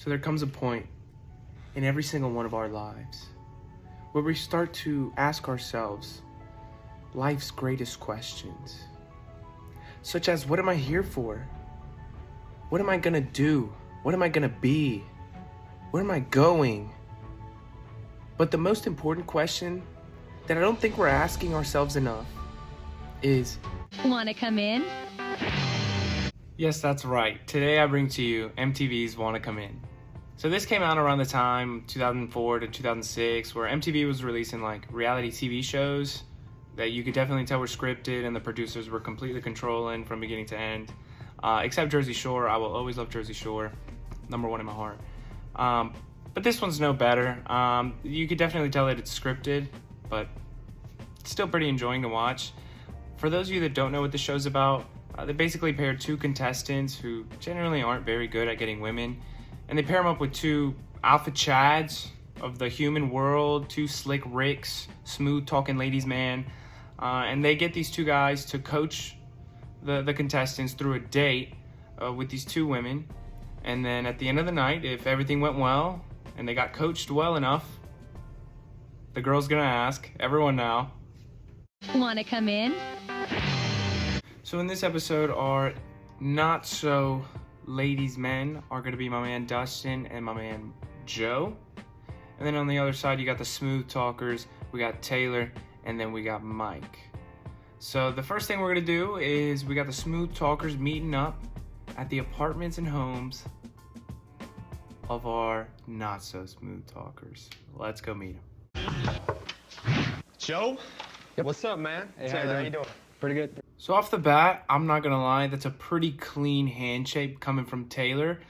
So there comes a point in every single one of our lives where we start to ask ourselves life's greatest questions, such as, what am I here for? What am I gonna do? What am I gonna be? Where am I going? But the most important question that I don't think we're asking ourselves enough is, wanna come in? yes, that's right. Today I bring to you MTV's Wanna Come In. So this came out around the time 2004 to 2006 where MTV was releasing like reality TV shows that you could definitely tell were scripted and the producers were completely controlling from beginning to end. Except Jersey Shore. I will always love Jersey Shore. #1 in my heart. But this one's no better. You could definitely tell that it's scripted, but it's still pretty enjoying to watch. For those of you that don't know what the show's about, they basically pair two contestants who generally aren't very good at getting women, and they pair them up with two alpha chads of the human world, two slick Ricks, smooth talking ladies man, and they get these two guys to coach the contestants through a date with these two women, and then at the end of the night, if everything went well and they got coached well enough, the girl's gonna ask everyone now, Wanna come in? So in this episode, our not so ladies men are gonna be my man Dustin and my man Joe. And then on the other side, you got the smooth talkers, we got Taylor, and then we got Mike. So the first thing we're gonna do is we got the smooth talkers meeting up at the apartments and homes of our not so smooth talkers. Let's go meet them. Joe? Yep. What's up, man? Hey, Taylor, how you doing? Pretty good. So off the bat, I'm not gonna lie, that's a pretty clean handshake coming from Taylor.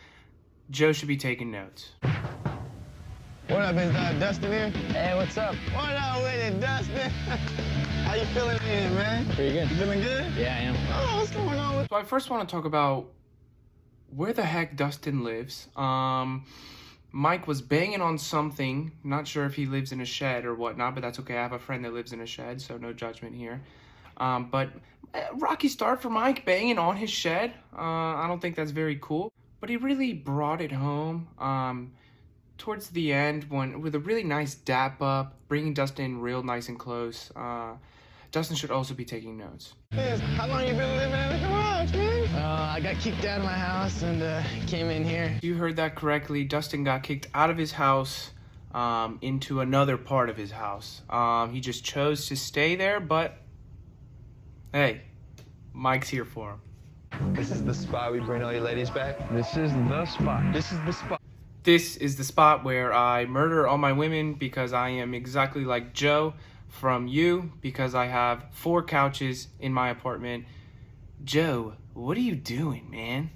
Joe should be taking notes. What up, is Dustin here? Hey, what's up? What up with it, Dustin? How you feeling in here, man? Pretty good. You feeling good? Yeah, I am. Oh, what's going on with So I first want to talk about where the heck Dustin lives. Mike was banging on something. Not sure if he lives in a shed or whatnot, but that's okay. I have a friend that lives in a shed, so no judgment here. But rocky start for Mike, banging on his shed. I don't think that's very cool. But he really brought it home towards the end with a really nice dap up, bringing Dustin real nice and close. Dustin should also be taking notes. this? How long you been living in the garage, man? I got kicked out of my house and came in here. You heard that correctly. Dustin got kicked out of his house into another part of his house. He just chose to stay there, but hey, Mike's here for him. This is the spot we bring all your ladies back? This is the spot. This is the spot. This is the spot where I murder all my women because I am exactly like Joe from You, because I have 4 couches in my apartment. Joe, what are you doing, man?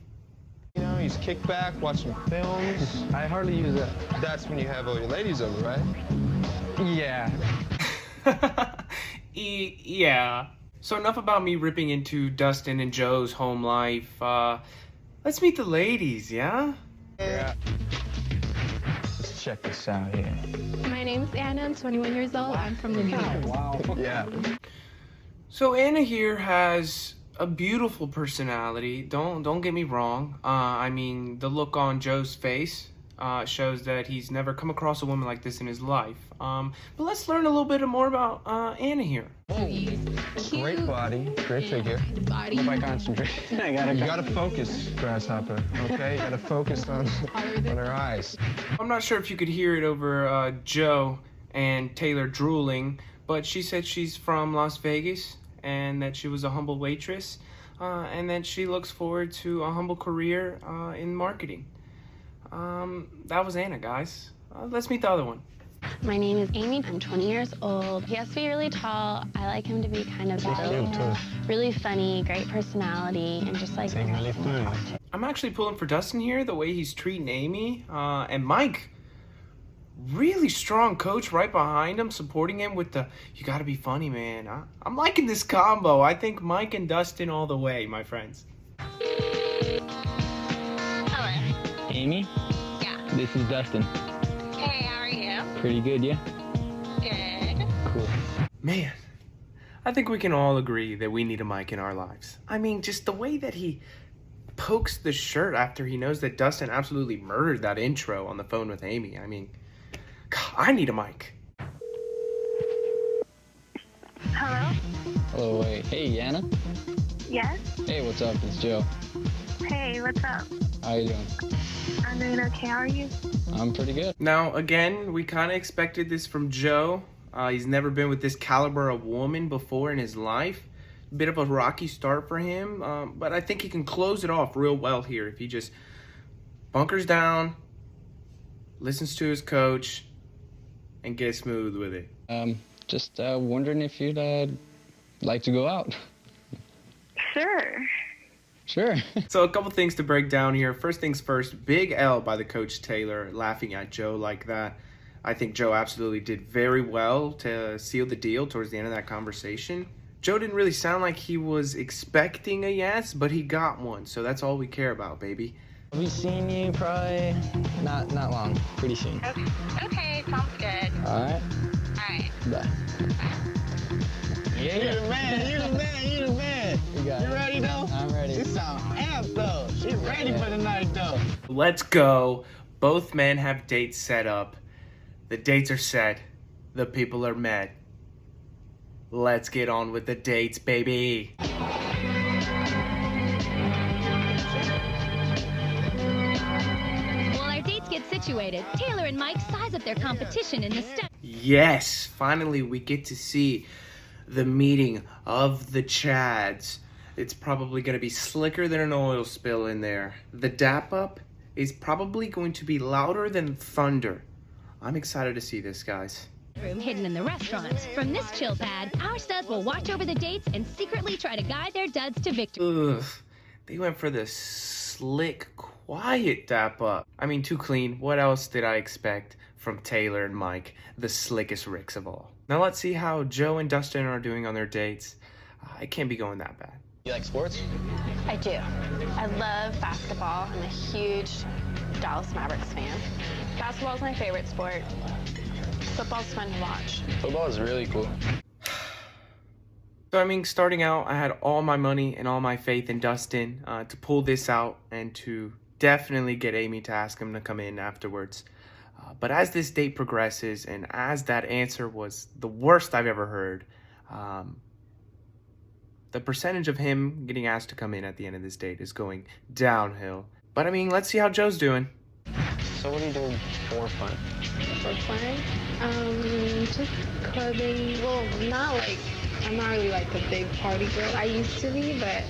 You know, you just kick back, watch some films. I hardly use that. That's when you have all your ladies over, right? Yeah. Yeah. So enough about me ripping into Dustin and Joe's home life. Let's meet the ladies, yeah? Yeah. Let's check this out here. My name's Anna. I'm 21 years old. I'm from New York. Wow. Yeah. So Anna here has a beautiful personality. Don't get me wrong. I mean, the look on Joe's face shows that he's never come across a woman like this in his life. But let's learn a little bit more about Anna here. Great body, great figure. Body. If I concentrate, You gotta focus, Grasshopper, okay? You gotta focus on her eyes. I'm not sure if you could hear it over Joe and Taylor drooling, but she said she's from Las Vegas and that she was a humble waitress and that she looks forward to a humble career in marketing. That was Anna, guys. Let's meet the other one. My name is Amy. I'm 20 years old. He has to be really tall. I like him to be kind of really funny, great personality, and just like Really funny. I'm actually pulling for Dustin here, the way he's treating Amy. And Mike, really strong coach right behind him, supporting him with the, you gotta be funny, man. I'm liking this combo. I think Mike and Dustin all the way, my friends. Hello. Amy, Yeah. this is Dustin. Hey, how are you? Pretty good, yeah? Good. Cool. Man, I think we can all agree that we need a Mike in our lives. I mean, just the way that he pokes the shirt after he knows that Dustin absolutely murdered that intro on the phone with Amy. I mean, God, I need a mic. Hello? Hello, wait. Hey, Anna. Yes? Hey, what's up? It's Joe. Hey, what's up? How you doing? I'm doing okay. How are you? I'm pretty good. Now, again, we kind of expected this from Joe. He's never been with this caliber of woman before in his life. Bit of a rocky start for him, but I think he can close it off real well here if he just bunkers down, listens to his coach, and gets smooth with it. Just wondering if you'd like to go out. Sure. Sure. So a couple things to break down here. First things first, big L by the coach Taylor laughing at Joe like that. I think Joe absolutely did very well to seal the deal towards the end of that conversation. Joe didn't really sound like he was expecting a yes, but he got one, so that's all we care about, baby. I'll be seeing you probably not long, pretty soon. Okay, sounds good. All right. All right. Bye. Yeah, you the man, you the man, you the man. You got it. ready though? I'm ready. You sound amped though. She ready for the night though. Let's go. Both men have dates set up. The dates are set. The people are met. Let's get on with the dates, baby. While our dates get situated, Taylor and Mike size up their competition in the study. Yes, finally we get to see the meeting of the Chads. It's probably going to be slicker than an oil spill in there. The dap up is probably going to be louder than thunder. I'm excited to see this, guys. Room hidden in the restaurant. From this chill pad, our studs will watch over the dates and secretly try to guide their duds to victory. Ugh, they went for the slick, quiet dap up. I mean, too clean. What else did I expect from Taylor and Mike, the slickest Ricks of all? Now let's see how Joe and Dustin are doing on their dates. It can't be going that bad. You like sports? I do. I love basketball. I'm a huge Dallas Mavericks fan. Basketball's my favorite sport. Football's fun to watch. Football is really cool. So, I mean, starting out, I had all my money and all my faith in Dustin to pull this out and to definitely get Amy to ask him to come in afterwards. But as this date progresses and as that answer was the worst I've ever heard, the percentage of him getting asked to come in at the end of this date is going downhill. But I mean, let's see how Joe's doing. So what do you do for fun? For fun? Just clubbing. Well, I'm not really like a big party girl. I used to be, but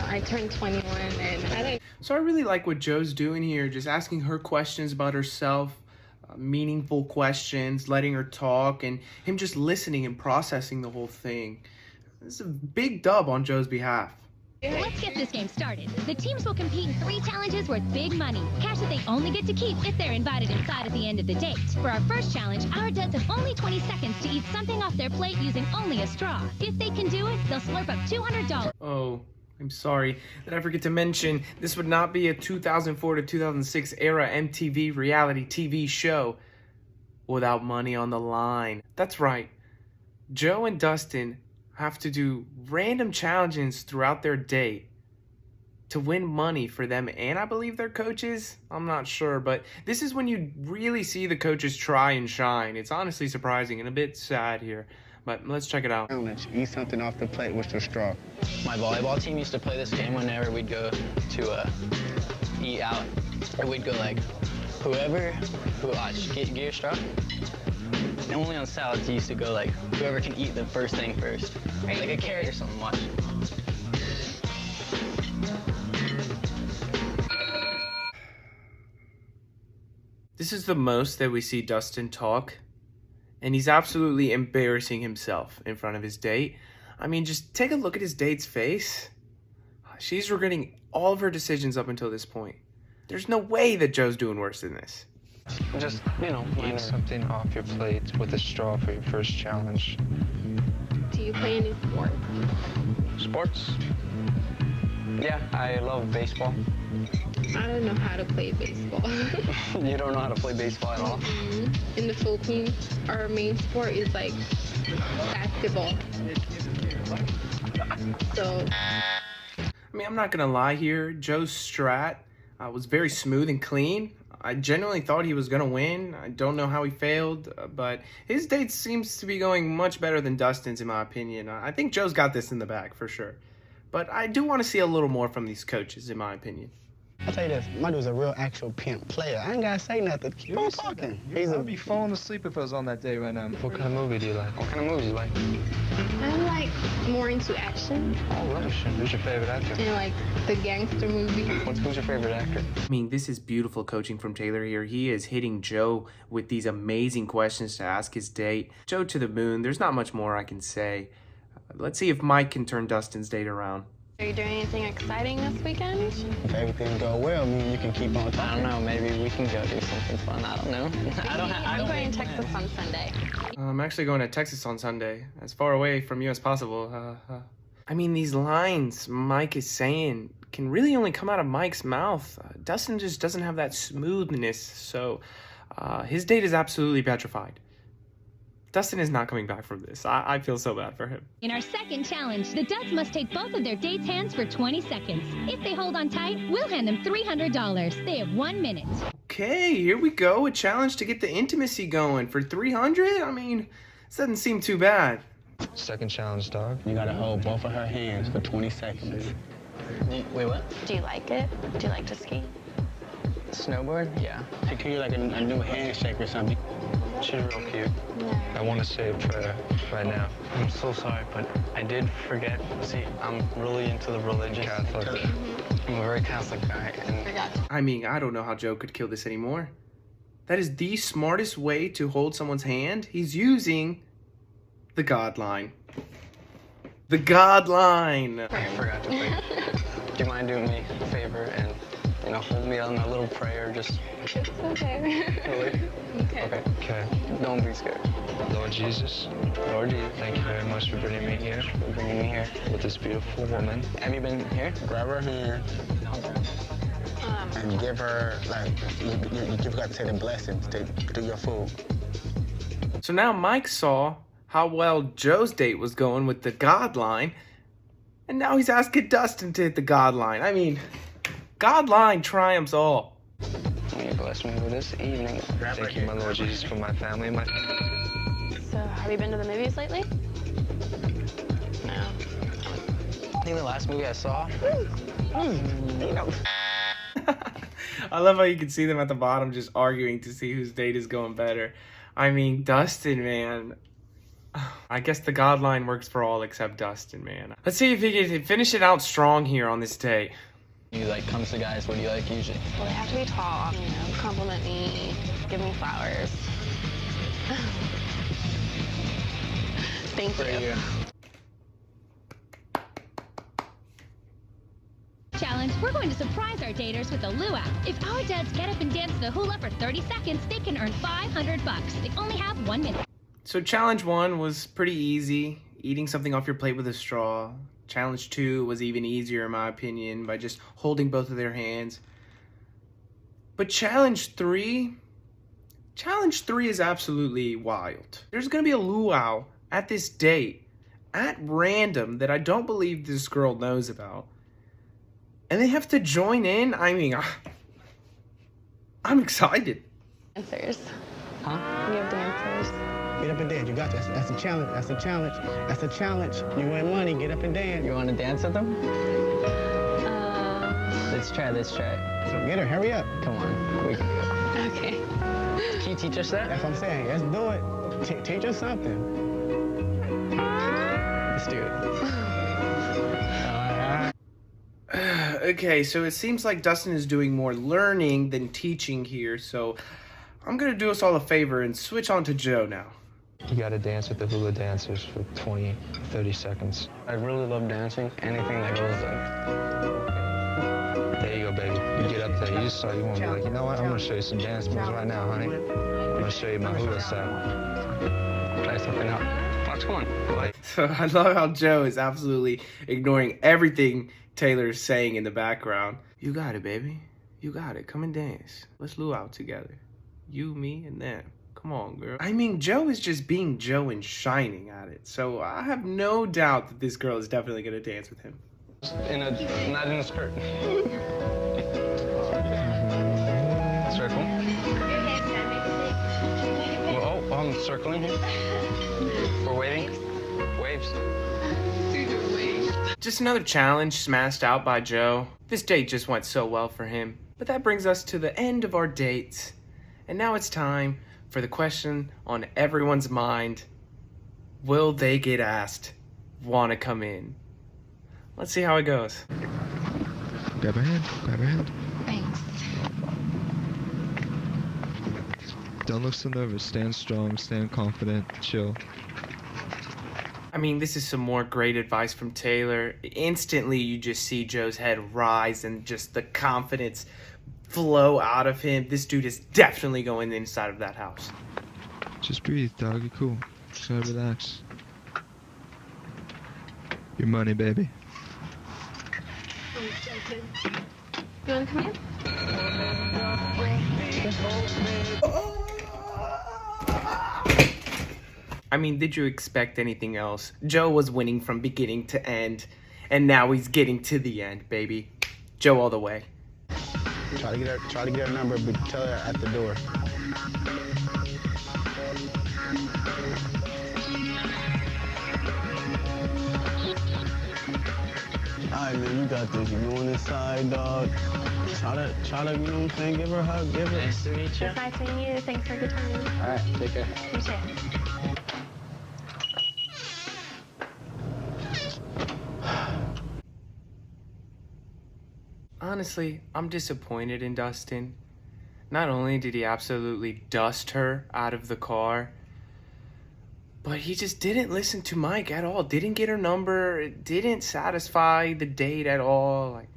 I turned 21 and I didn't. So I really like what Joe's doing here, just asking her questions about herself, meaningful questions, letting her talk, and him just listening and processing the whole thing. This is a big dub on Joe's behalf. Let's get this game started. The teams will compete in 3 challenges worth big money. Cash that they only get to keep if they're invited inside at the end of the date. For our first challenge, our duds have only 20 seconds to eat something off their plate using only a straw. If they can do it, they'll slurp up $200. Oh, I'm sorry. Did I forget to mention, this would not be a 2004 to 2006 era MTV reality TV show without money on the line. That's right. Joe and Dustin have to do random challenges throughout their date to win money for them and I believe their coaches. I'm not sure, but this is when you really see the coaches try and shine. It's honestly surprising and a bit sad here, but let's check it out. Eat something off the plate with the straw. My volleyball team used to play this game whenever we'd go to eat out. Or we'd go like, get your straw. And only on salads you used to go like, whoever can eat the first thing first. Right. Like a carrot or something, watch. This is the most that we see Dustin talk, and he's absolutely embarrassing himself in front of his date. I mean, just take a look at his date's face. She's regretting all of her decisions up until this point. There's no way that Joe's doing worse than this. Just, Eat something off your plate with a straw for your first challenge. Do you play any sports? Sports? Yeah, I love baseball. I don't know how to play baseball. You don't know how to play baseball at all? In the Philippines, our main sport is like basketball. So I mean, I'm not gonna lie here. Joe's strat was very smooth and clean. I genuinely thought he was gonna win. I don't know how he failed, but his date seems to be going much better than Dustin's, in my opinion. I think Joe's got this in the bag for sure. But I do want to see a little more from these coaches, in my opinion. I'll tell you this, my dude's a real actual pimp player. I ain't gotta say nothing. Keep on talking. I'd be falling asleep if I was on that date right now. What kind of movie do you like? What kind of movies you like? I'm like more into action Oh, Russian. Who's your favorite actor? and like the gangster movie. Who's your favorite actor? I mean, this is beautiful coaching from Taylor here. He is hitting Joe with these amazing questions to ask his date. Joe to the moon. There's not much more I can say. Let's see if Mike can turn Dustin's date around. Are you doing anything exciting this weekend? If everything go well, me and you can keep on I talking. don't know. Maybe we can go do something fun. I don't know. I'm going to Texas on Sunday. I'm actually going to Texas on Sunday, as far away from you as possible. I mean, these lines Mike is saying can really only come out of Mike's mouth. Dustin just doesn't have that smoothness, so his date is absolutely petrified. Dustin is not coming back from this. I feel so bad for him. In our second challenge, the Duds must take both of their dates' hands for 20 seconds. If they hold on tight, we'll hand them $300. They have 1 minute. Okay, here we go. A challenge to get the intimacy going for 300. I mean, this doesn't seem too bad. Second challenge, dog. You gotta hold both of her hands for 20 seconds. Wait, what? Do you like it? Do you like to ski? Snowboard? Yeah. She give you like a new handshake or something. She's real cute. I want to say a prayer right now. I'm so sorry, but I did forget. See, I'm really into the religion. Catholic. I'm a very Catholic guy, and I mean, I don't know how Joe could kill this anymore. That is the smartest way to hold someone's hand. He's using the God line. The God line. I forgot to pray. Do you mind doing me a favor and, hold me on a little prayer? Just It's okay. really? Okay. Okay. Don't be scared. Lord Jesus, Lord Jesus, thank you very much for bringing me here for bringing me here. with this beautiful woman. Have you been here? Grab her hand and give her, like, you got to say the blessings to do your food. So now Mike saw how well Joe's date was going with the God line, and now he's asking Dustin to hit the God line. I mean, God line triumphs all. May you bless me with this evening. Thank you, my Lord Jesus, for my family and my... So, have you been to the movies lately? No. I think the last movie I saw. I love how you can see them at the bottom just arguing to see whose date is going better. I mean, Dustin, man. I guess the God line works for all except Dustin, man. Let's see if he can finish it out strong here on this date. You comes to guys, what do you like usually? Well, they have to be tall, compliment me, give me flowers. Thank you. Challenge, we're going to surprise our daters with a luau. If our Duds get up and dance the hula for 30 seconds, they can earn $500. They only have 1 minute. So challenge 1 was pretty easy, eating something off your plate with a straw. Challenge 2 was even easier in my opinion, by just holding both of their hands. But challenge 3 is absolutely wild. There's gonna be a luau at this date, at random, that I don't believe this girl knows about. And they have to join in. I mean, I'm excited. Dancers. Huh? You have dancers. Get up and dance. You got this. That's a challenge. That's a challenge. That's a challenge. You win money. Get up and dance. You want to dance with them? Let's try. So get her. Hurry up. Come on, we can do it. Okay. Can you teach us that? That's what I'm saying. Let's do it. Teach us something. Let's do it. Okay, so it seems like Dustin is doing more learning than teaching here, so I'm gonna do us all a favor and switch on to Joe now. You gotta dance with the hula dancers for 20, 30 seconds. I really love dancing. Anything that goes like. There you go, baby. You get up there. You just saw you want to be like, you know what? I'm gonna show you some dance moves right now, honey. I'm gonna show you my hula style. Try something out. Fox, come on. Like, So I love how Joe is absolutely ignoring everything Taylor's saying in the background. You got it, baby. You got it. Come and dance. Let's luau together. You, me, and them. Come on, girl. I mean, Joe is just being Joe and shining at it. So I have no doubt that this girl is definitely gonna dance with him. Not in a skirt. Circle. Well, oh, I'm circling here. We're waiting. Waves. Just another challenge smashed out by Joe. This date just went so well for him. But that brings us to the end of our dates. And now it's time for the question on everyone's mind. Will they get asked, wanna come in? Let's see how it goes. Grab her hand. Grab her hand. Thanks. Don't look so nervous. Stand strong. Stand confident. Chill. I mean, this is some more great advice from Taylor. Instantly, you just see Joe's head rise and just the confidence flow out of him. This dude is definitely going inside of that house. Just breathe, dog. You're cool. Just gotta relax. Your money, baby. You want to come in? I mean, did you expect anything else? Joe was winning from beginning to end, and now he's getting to the end, baby. Joe all the way. Try to get her number, but tell her at the door. All right, man, you got this. You go on this side, dog. Try to, you know what I'm saying? Give her a hug. Give her. Nice to meet you. It's nice meeting you. Thanks for a good time. All right, take care. You too. Honestly, I'm disappointed in Dustin. Not only did he absolutely dust her out of the car, but he just didn't listen to Mike at all. Didn't get her number, didn't satisfy the date at all. Like,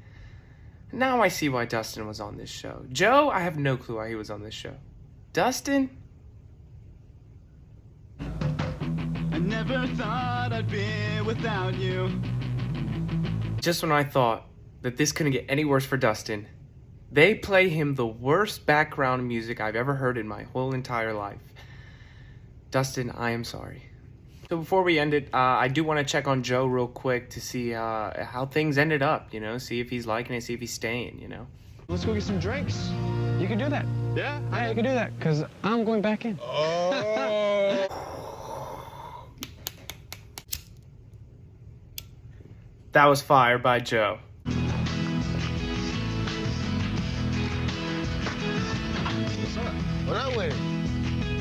now I see why Dustin was on this show. Joe, I have no clue why he was on this show. Dustin? I never thought I'd be without you. Just when I thought that this couldn't get any worse for Dustin, they play him the worst background music I've ever heard in my whole entire life. Dustin, I am sorry. So before we end it, I do want to check on Joe real quick to see how things ended up, you know, see if he's liking it, see if he's staying, you know. Let's go get some drinks. You can do that. Yeah? Yeah, you can do that, because I'm going back in. Oh. That was fire by Joe. What up with it?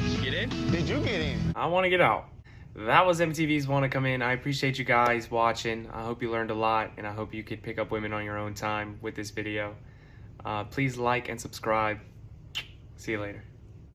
Did you get in? Did you get in? I want to get out. That was MTV's Wanna Come In. I appreciate you guys watching. I hope you learned a lot, and I hope you could pick up women on your own time with this video. Please like and subscribe. See you later.